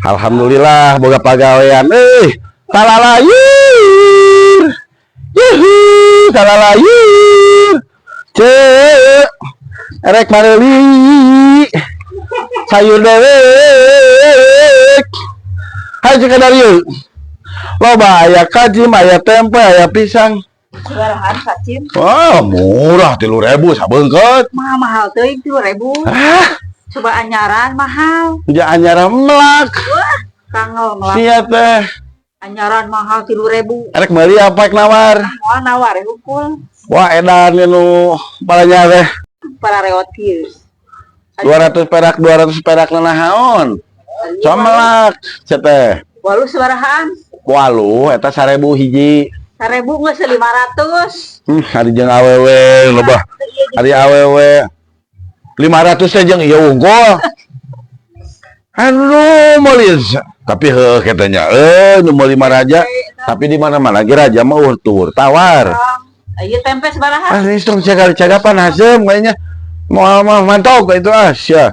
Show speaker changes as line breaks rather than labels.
Alhamdulillah boga pagawean talalayur yuhu talalayur cek erek mareli sayur dewek haji kadarieu loba aya kajim aya tempe aya pisang
Barahan kacim.
wah murah 3.000 sabeungkeut
Mahal teuing 3.000. Coba anyaran mahal.
ja anyaran melak
Wah, tanggal melak.
sia teh
Anyaran mahal 3.000.
erek meuli apa nawar
Moal nawar hukul
wah edan nu palanya teh
para reot kieu.
200 perak naon comelak cenah
Walu sabarahaan?
walu eta 1.000 hiji
1.000 geus 500.
hari jeung awewe loba hari awewe 500 teh jeung ieu unggul anu meuli tapi heuh katanya nu meuli raja tapi di mana-mana ge raja mah tur tawar
Ieu tempe sabarahaan?
ini strong cagapan hazem kayaknya mau mantau itu sia